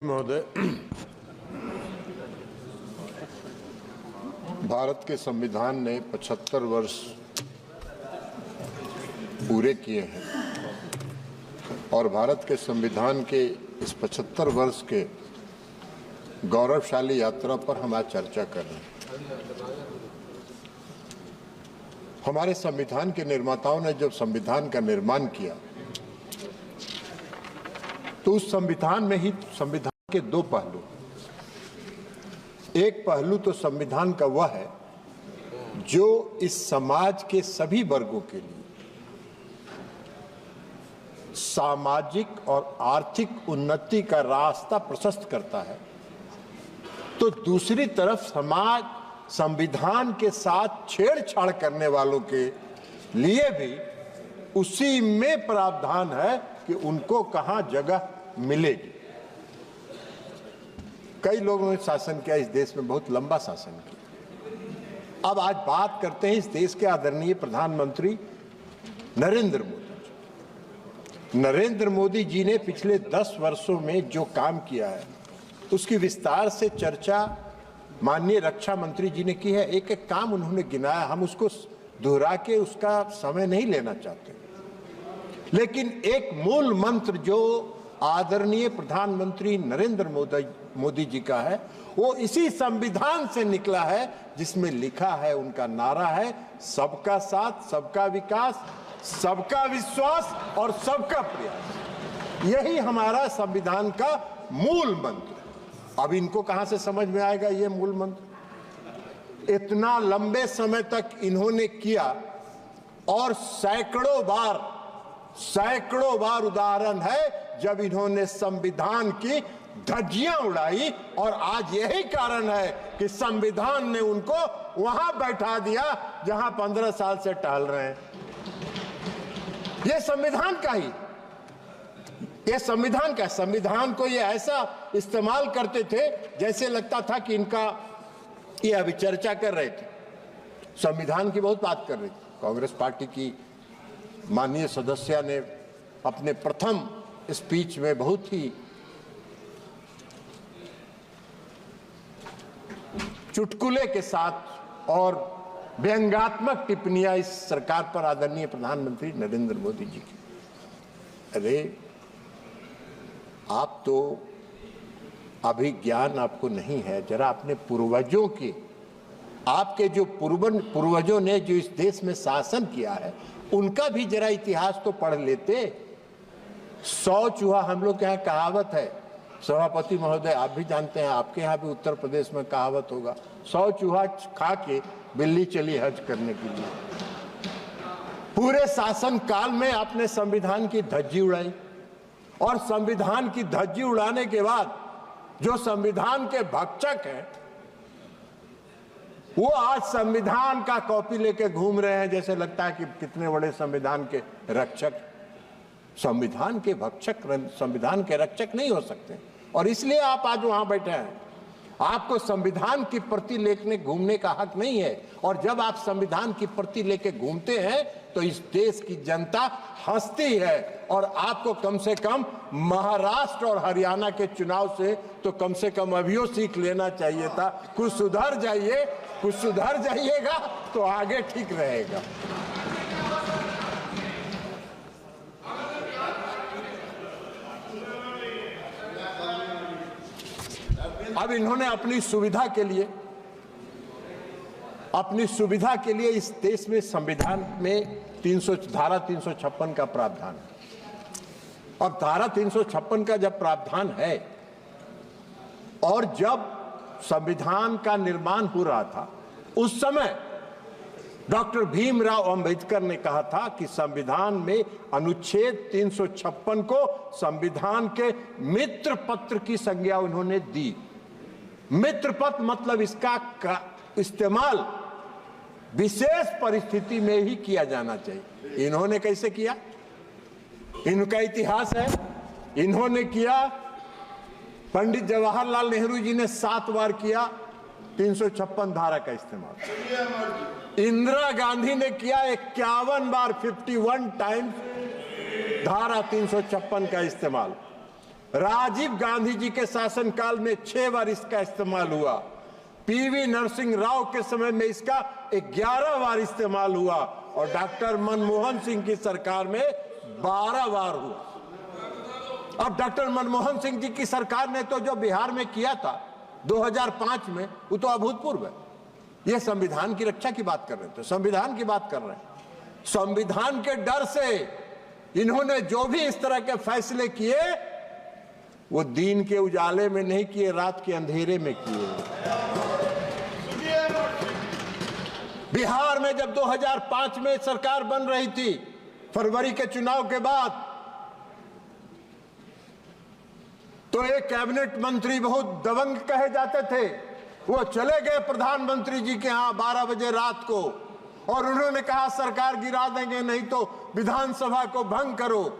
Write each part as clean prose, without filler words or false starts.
महोदय, भारत के संविधान ने 75 वर्ष पूरे किए हैं और भारत के संविधान के इस 75 वर्ष के गौरवशाली यात्रा पर हम आज चर्चा कर रहे हैं। हमारे संविधान के निर्माताओं ने जब संविधान का निर्माण किया तो उस संविधान में ही संविधान के दो पहलू, एक पहलू तो संविधान का वह है जो इस समाज के सभी वर्गों के लिए सामाजिक और आर्थिक उन्नति का रास्ता प्रशस्त करता है, तो दूसरी तरफ समाज संविधान के साथ छेड़छाड़ करने वालों के लिए भी उसी में प्रावधान है कि उनको कहां जगह मिलेगी। कई लोगों ने शासन किया, इस देश में बहुत लंबा शासन किया। अब आज बात करते हैं इस देश के आदरणीय प्रधानमंत्री नरेंद्र मोदी। नरेंद्र मोदी जी ने पिछले 10 वर्षों में जो काम किया है उसकी विस्तार से चर्चा माननीय रक्षा मंत्री जी ने की है। एक एक काम उन्होंने गिनाया, हम उसको दोहरा के उसका समय नहीं लेना चाहते, लेकिन एक मूल मंत्र जो आदरणीय प्रधानमंत्री नरेंद्र मोदी जी का है वो इसी संविधान से निकला है, जिसमें लिखा है, उनका नारा है, सबका साथ, सबका विकास, सबका विश्वास और सबका प्रयास। यही हमारा संविधान का मूल मंत्र है। अब इनको कहां से समझ में आएगा ये मूल मंत्र? इतना लंबे समय तक इन्होंने किया और सैकड़ों बार उदाहरण है जब इन्होंने संविधान की धज्जियां उड़ाई, और आज यही कारण है कि संविधान ने उनको वहां बैठा दिया जहां 15 साल से टहल रहे हैं। यह संविधान का ही, यह संविधान का, संविधान को ये ऐसा इस्तेमाल करते थे जैसे लगता था कि इनका ये अभी चर्चा कर रहे थे, संविधान की बहुत बात कर रही थी। कांग्रेस पार्टी की माननीय सदस्य ने अपने प्रथम स्पीच में बहुत ही चुटकुले के साथ और व्यंग्यात्मक टिप्पणियां इस सरकार पर आदरणीय प्रधानमंत्री नरेंद्र मोदी जी की। अरे आप तो अभी ज्ञान आपको नहीं है, जरा अपने पूर्वजों के, आपके जो पूर्वजों ने जो इस देश में शासन किया है उनका भी जरा इतिहास तो पढ़ लेते। 100 चूहा, हम लोग के यहाँ कहावत है, सभापति महोदय आप भी जानते हैं, आपके यहाँ भी उत्तर प्रदेश में कहावत होगा, 100 चूहा खा के बिल्ली चली हज करने के लिए। पूरे शासन काल में आपने संविधान की धज्जी उड़ाई, और संविधान की धज्जी उड़ाने के बाद जो संविधान के भक्षक हैं वो आज संविधान का कॉपी लेके घूम रहे हैं, जैसे लगता है कि कितने बड़े संविधान के रक्षक। संविधान के भक्षक संविधान के रक्षक नहीं हो सकते, और इसलिए आप आज वहां बैठे हैं। आपको संविधान की प्रति लेके घूमने का हक नहीं है, और जब आप संविधान की प्रति लेके घूमते हैं तो इस देश की जनता हंसती है। और आपको कम से कम महाराष्ट्र और हरियाणा के चुनाव से तो कम से कम अभियो सीख लेना चाहिए था। कुछ सुधर जाइए, कुछ सुधर जाइएगा तो आगे ठीक रहेगा। अब इन्होंने अपनी सुविधा के लिए इस देश में संविधान में धारा 356 का प्रावधान है। और धारा 356 का जब प्रावधान है, और जब संविधान का निर्माण हो रहा था उस समय डॉक्टर भीमराव अंबेडकर ने कहा था कि संविधान में अनुच्छेद 356 को संविधान के मित्र पत्र की संज्ञा उन्होंने दी। मित्र पत्र मतलब इसका इस्तेमाल विशेष परिस्थिति में ही किया जाना चाहिए। इन्होंने कैसे किया? इनका इतिहास है, इन्होंने किया, पंडित जवाहरलाल नेहरू जी ने 7 बार किया 356 धारा का इस्तेमाल। इंदिरा गांधी ने किया 51 बार, 51 टाइम्स धारा 356 का इस्तेमाल। राजीव गांधी जी के शासनकाल में 6 बार इसका इस्तेमाल हुआ। पीवी नरसिंह राव के समय में इसका 11 बार इस्तेमाल हुआ और डॉक्टर मनमोहन सिंह की सरकार में 12 बार हुआ। अब डॉक्टर मनमोहन सिंह जी की सरकार ने तो जो बिहार में किया था 2005 में, वो तो अभूतपूर्व है। ये संविधान की रक्षा की बात कर रहे थे, संविधान की बात कर रहे हैं। संविधान के डर से इन्होंने जो भी इस तरह के फैसले किए वो दिन के उजाले में नहीं किए, रात के अंधेरे में किए। बिहार में जब 2005 में सरकार बन रही थी, फरवरी के चुनाव के बाद, तो एक कैबिनेट मंत्री बहुत दबंग कहे जाते थे, वो चले गए प्रधानमंत्री जी के यहां 12 बजे रात को और उन्होंने कहा सरकार गिरा देंगे, नहीं तो विधानसभा को भंग करो।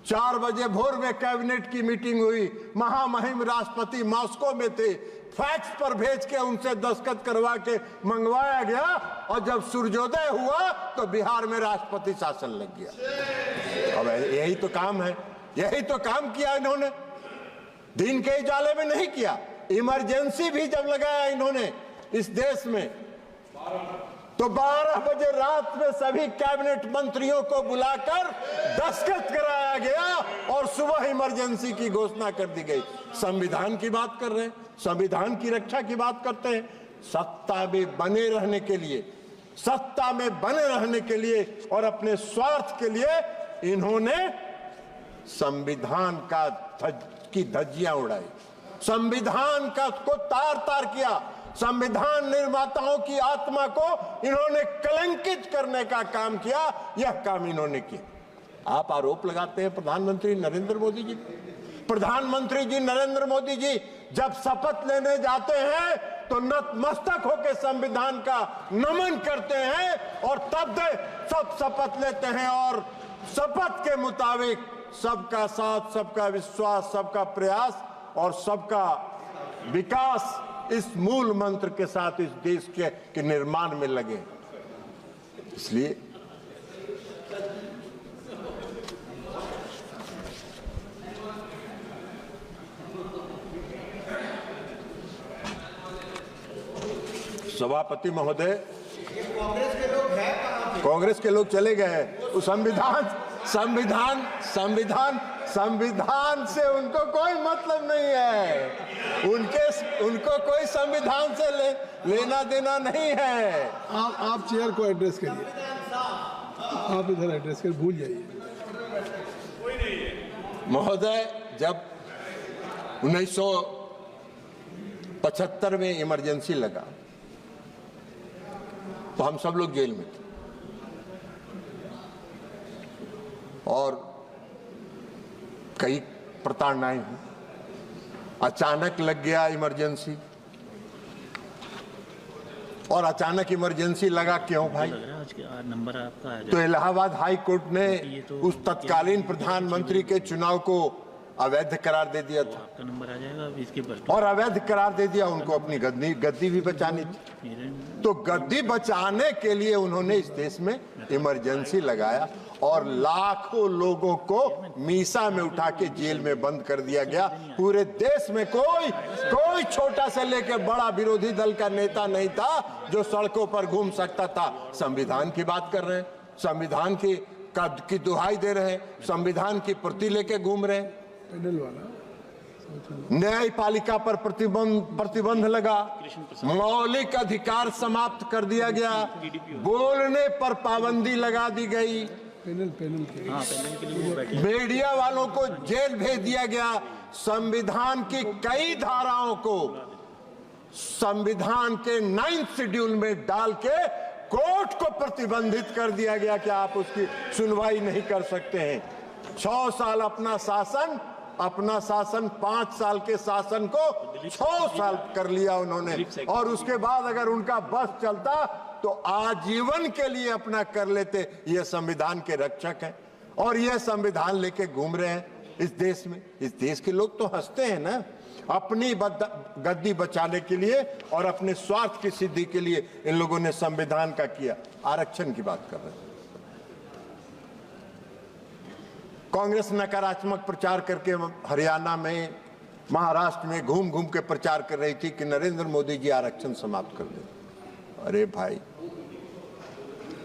4 बजे भोर में कैबिनेट की मीटिंग हुई, महामहिम राष्ट्रपति मॉस्को में थे, फैक्स पर भेज के उनसे दस्तखत करवा के मंगवाया गया और जब सूर्योदय हुआ तो बिहार में राष्ट्रपति शासन लग गया। अब यही तो काम है, यही तो काम किया इन्होंने, दिन के उजाले में नहीं किया। इमरजेंसी भी जब लगाया इन्होंने इस देश में, तो 12 बजे रात में सभी कैबिनेट मंत्रियों को बुलाकर दस्तखत कराया गया और सुबह इमरजेंसी की घोषणा कर दी गई। संविधान की बात कर रहे हैं, संविधान की रक्षा की बात करते हैं। सत्ता में बने रहने के लिए, सत्ता में बने रहने के लिए और अपने स्वार्थ के लिए इन्होंने संविधान की धज्जियां उड़ाई, संविधान को तार तार किया, संविधान निर्माताओं की आत्मा को इन्होंने कलंकित करने का काम किया। यह काम इन्होंने किया। आप आरोप लगाते हैं प्रधानमंत्री नरेंद्र मोदी जी। प्रधानमंत्री जी नरेंद्र मोदी जी जब शपथ लेने जाते हैं तो नतमस्तक होकर संविधान का नमन करते हैं और तब सब शपथ लेते हैं और शपथ के मुताबिक सबका साथ, सबका विश्वास, सबका प्रयास और सबका विकास, इस मूल मंत्र के साथ इस देश के निर्माण में लगे। इसलिए सभापति महोदय, कांग्रेस के लोग चले गए। संविधान से उनको कोई मतलब नहीं है, उनको कोई संविधान से लेना देना नहीं है। आप चेयर को एड्रेस करिए, आप इधर एड्रेस कर, भूल जाइए। महोदय, जब 1975 में इमरजेंसी लगा तो हम सब लोग जेल में थे और कई प्रताड़नाएं हुई। अचानक लग गया इमरजेंसी, और अचानक इमरजेंसी लगा क्यों भाई? नंबर आपका तो इलाहाबाद हाई कोर्ट ने उस तत्कालीन प्रधानमंत्री के चुनाव को अवैध करार दे दिया था। आपका नंबर आ जाएगा इसके पर, और अवैध करार दे दिया। उनको अपनी गद्दी भी बचानी थी, तो गद्दी बचाने के लिए उन्होंने इस देश में इमरजेंसी लगाया और लाखों लोगों को मीसा में उठा के जेल में बंद कर दिया गया। पूरे देश में कोई छोटा से लेकर बड़ा विरोधी दल का नेता नहीं था जो सड़कों पर घूम सकता था। संविधान की बात कर रहे हैं, संविधान की दुहाई दे रहे हैं, संविधान की प्रति लेके घूम रहे हैं। न्यायपालिका पर प्रतिबंध लगा, मौलिक अधिकार समाप्त कर दिया गया, बोलने पर पाबंदी लगा दी गई, मीडिया वालों को जेल भेज दिया गया। संविधान की कई धाराओं को संविधान के 9th शेड्यूल में डाल के कोर्ट को प्रतिबंधित कर दिया गया कि आप उसकी सुनवाई नहीं कर सकते हैं। 6 साल अपना शासन 5 साल के शासन को 6 साल कर लिया उन्होंने, और उसके बाद अगर उनका बस चलता तो आजीवन के लिए अपना कर लेते। ये संविधान के रक्षक हैं और ये संविधान लेके घूम रहे हैं इस देश में। इस देश के लोग तो हंसते हैं ना, अपनी गद्दी बचाने के लिए और अपने स्वार्थ की सिद्धि के लिए इन लोगों ने संविधान का किया। आरक्षण की बात कर रहे हैं। कांग्रेस नकारात्मक प्रचार करके हरियाणा में, महाराष्ट्र में घूम घूम के प्रचार कर रही थी कि नरेंद्र मोदी जी आरक्षण समाप्त कर दें। अरे भाई,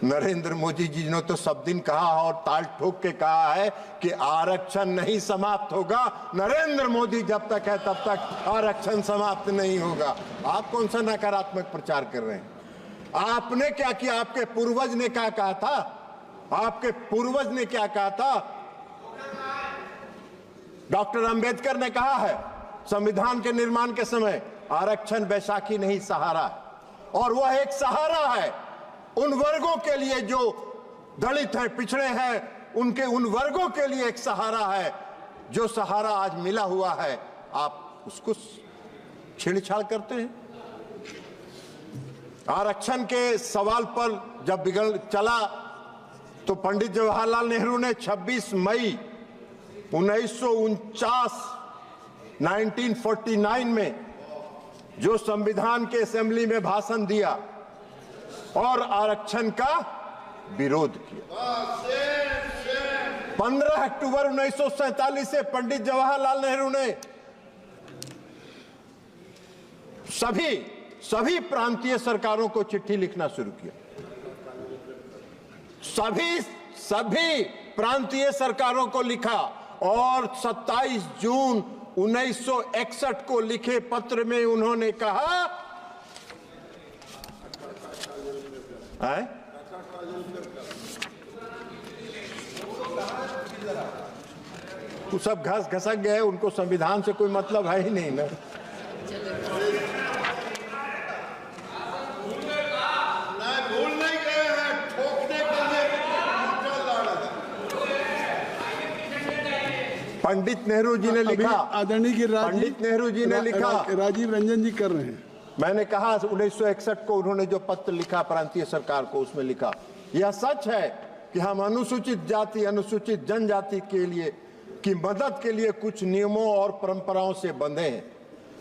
नरेंद्र मोदी जी ने तो सब दिन कहा और ताल ठोक के कहा है कि आरक्षण नहीं समाप्त होगा। नरेंद्र मोदी जब तक है तब तक आरक्षण समाप्त नहीं होगा। आप कौन सा नकारात्मक प्रचार कर रहे हैं? आपने क्या किया? आपके पूर्वज ने क्या कहा था? आपके पूर्वज ने क्या कहा था? डॉक्टर अंबेडकर ने कहा है संविधान के निर्माण के समय, आरक्षण बैसाखी नहीं सहारा, और वह एक सहारा है उन वर्गों के लिए जो दलित हैं, पिछड़े हैं, उनके उन वर्गों के लिए एक सहारा है। जो सहारा आज मिला हुआ है, आप उसको छेड़छाड़ करते हैं। आरक्षण के सवाल पर जब बिगड़ चला तो पंडित जवाहरलाल नेहरू ने 26 मई 1949 में जो संविधान के असेंबली में भाषण दिया और आरक्षण का विरोध किया। 15 अक्टूबर 1947 से पंडित जवाहरलाल नेहरू ने सभी प्रांतीय सरकारों को चिट्ठी लिखना शुरू किया। सभी प्रांतीय सरकारों को लिखा और 27 जून 1961 को लिखे पत्र में उन्होंने कहा, वो सब घसक गए, उनको संविधान से कोई मतलब है ही नहीं ना। पंडित नेहरू जी ने लिखा, आदरणीय गिरिराज, पंडित नेहरू जी ने लिखा, राजीव रंजन जी कर रहे हैं। मैंने कहा 1961 को उन्होंने जो पत्र लिखा प्रांतीय सरकार को, उसमें लिखा यह सच है कि हम अनुसूचित जाति, अनुसूचित जनजाति के लिए की मदद के लिए कुछ नियमों और परंपराओं से बंधे हैं।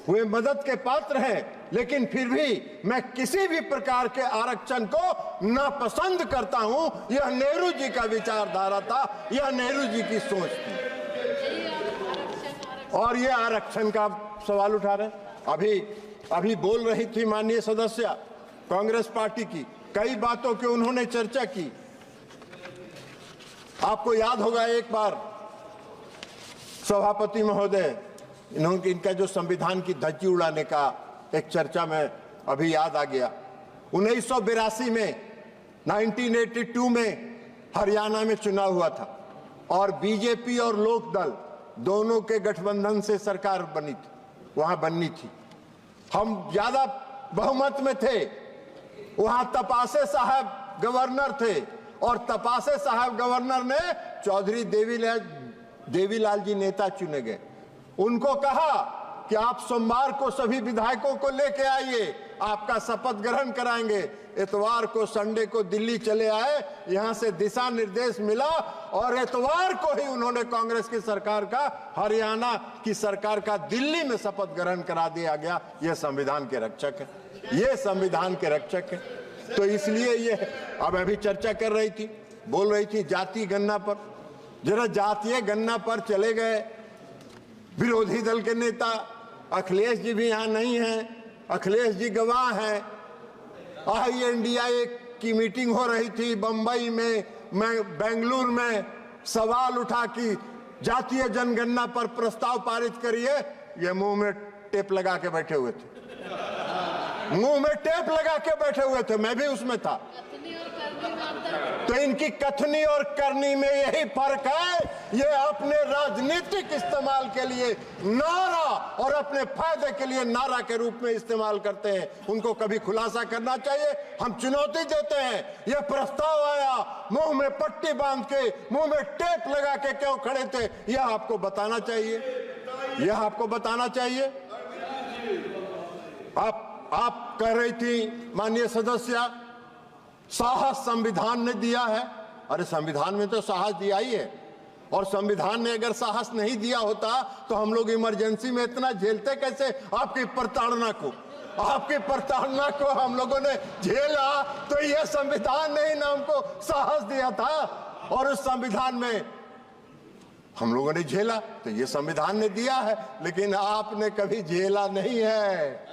वे मदद के पात्र हैं, लेकिन फिर भी मैं किसी भी प्रकार के आरक्षण को नापसंद करता हूं। यह नेहरू जी का विचारधारा था, यह नेहरू जी की सोच थी। और ये आरक्षण का सवाल उठा रहे। अभी बोल रही थी माननीय सदस्य कांग्रेस पार्टी की, कई बातों की उन्होंने चर्चा की। आपको याद होगा एक बार सभापति महोदय, इनका जो संविधान की धज्जी उड़ाने का एक चर्चा में अभी याद आ गया। 1982 में 1982 में हरियाणा में चुनाव हुआ था और बीजेपी और लोकदल दोनों के गठबंधन से सरकार बनी थी, वहां बननी थी। हम ज्यादा बहुमत में थे। वहां तपासे साहब गवर्नर थे और तपासे साहब गवर्नर ने चौधरी देवीलाल जी नेता चुने गए। उनको कहा कि आप सोमवार को सभी विधायकों को लेके आइए, आपका शपथ ग्रहण कराएंगे। इतवार को, संडे को दिल्ली चले आए, यहां से दिशा निर्देश मिला और इतवार को ही उन्होंने कांग्रेस की सरकार का, हरियाणा की सरकार का दिल्ली में शपथ ग्रहण करा दिया गया। यह संविधान के रक्षक है, ये संविधान के रक्षक है। तो इसलिए ये अब अभी चर्चा कर रही थी, बोल रही थी जाति गणना पर। जरा जातीय गणना पर चले गए। विरोधी दल के नेता अखिलेश जी भी यहां नहीं हैं, अखिलेश जी गवाह हैं। INDIA की मीटिंग हो रही थी बंबई में, मैं बेंगलुरु में, सवाल उठा कि जातीय जनगणना पर प्रस्ताव पारित करिए। ये मुंह में टेप लगा के बैठे हुए थे, मुंह में टेप लगा के बैठे हुए थे, मैं भी उसमें था। तो इनकी कथनी और करनी में यही फर्क है। ये अपने राजनीतिक इस्तेमाल के लिए नारा और अपने फायदे के लिए नारा के रूप में इस्तेमाल करते हैं। उनको कभी खुलासा करना चाहिए। हम चुनौती देते हैं। यह प्रस्ताव आया, मुंह में पट्टी बांध के, मुंह में टेप लगा के क्यों खड़े थे, यह आपको बताना चाहिए, यह आपको बताना चाहिए। आप कह रही थी माननीय सदस्य, साहस संविधान ने दिया है। अरे संविधान में तो साहस दिया ही है, और संविधान ने अगर साहस नहीं दिया होता तो हम लोग इमरजेंसी में इतना झेलते कैसे? आपकी प्रताड़ना को हम लोगों ने झेला, तो यह संविधान ने ही ना हमको साहस दिया था। और उस संविधान में हम लोगों ने झेला, तो ये संविधान ने दिया है, लेकिन आपने कभी झेला नहीं है।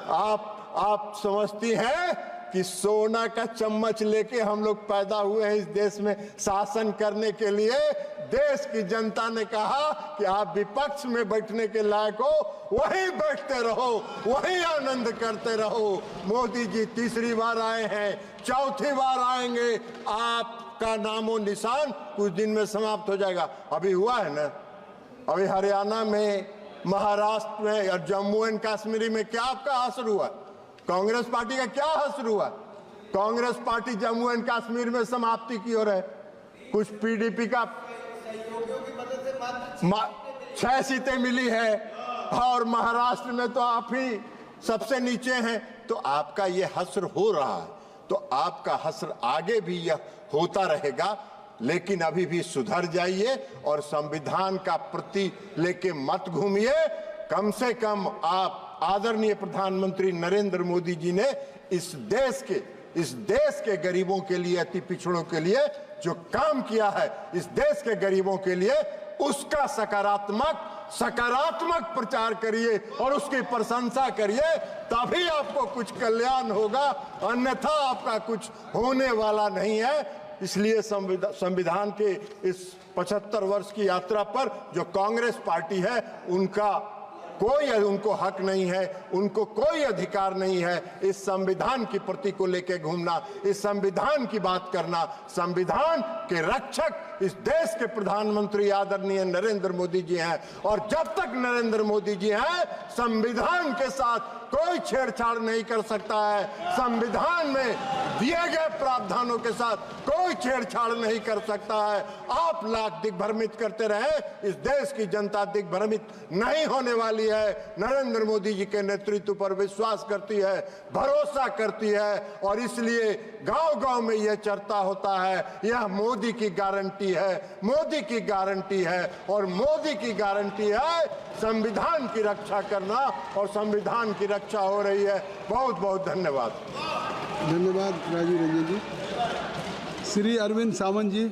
आप समझती हैं कि सोना का चम्मच लेके हम लोग पैदा हुए हैं इस देश में शासन करने के लिए। देश की जनता ने कहा कि आप विपक्ष में बैठने के लायक हो, वहीं बैठते रहो, वहीं आनंद करते रहो। मोदी जी तीसरी बार आए हैं, चौथी बार आएंगे, आपका नामो निशान कुछ दिन में समाप्त हो जाएगा। अभी हुआ है ना, अभी हरियाणा में, महाराष्ट्र में और जम्मू एंड कश्मीर में क्या आपका असर हुआ? कांग्रेस पार्टी का क्या असर हुआ? कांग्रेस पार्टी जम्मू एंड कश्मीर में समाप्ति की ओर है। कुछ पीडीपी का 6 सीटें मिली है और महाराष्ट्र में तो आप ही सबसे नीचे हैं। तो आपका ये हश्र हो रहा है, तो आपका हश्र आगे भी यह होता रहेगा, लेकिन अभी भी सुधर जाइए और संविधान का प्रति लेके मत घूमिए। कम से कम आप आदरणीय प्रधानमंत्री नरेंद्र मोदी जी ने इस देश के गरीबों के लिए, अति पिछड़ों के लिए जो काम किया है, इस देश के गरीबों के लिए, उसका सकारात्मक प्रचार करिए और उसकी प्रशंसा करिए, तभी आपको कुछ कल्याण होगा, अन्यथा आपका कुछ होने वाला नहीं है। इसलिए संविधान के इस 75 वर्ष की यात्रा पर जो कांग्रेस पार्टी है, उनको हक नहीं है, उनको कोई अधिकार नहीं है इस संविधान की प्रति को लेकर घूमना, इस संविधान की बात करना। संविधान के रक्षक इस देश के प्रधानमंत्री आदरणीय नरेंद्र मोदी जी हैं, और जब तक नरेंद्र मोदी जी हैं, संविधान के साथ कोई छेड़छाड़ नहीं कर सकता है। संविधान में दिए गए प्रावधानों के साथ कोई छेड़छाड़ नहीं कर सकता है। आप लाख दिग्भ्रमित करते रहे, इस देश की जनता दिग्भ्रमित नहीं होने वाली है। नरेंद्र मोदी जी के नेतृत्व पर विश्वास करती है, भरोसा करती है, और इसलिए गांव-गांव में यह चर्चा होता है, यह मोदी की गारंटी है, मोदी की गारंटी है, और मोदी की गारंटी है संविधान की रक्षा करना, और संविधान की रक्षा हो रही है। बहुत बहुत धन्यवाद। धन्यवाद राजीव रंजन जी। श्री अरविंद सावंत जी।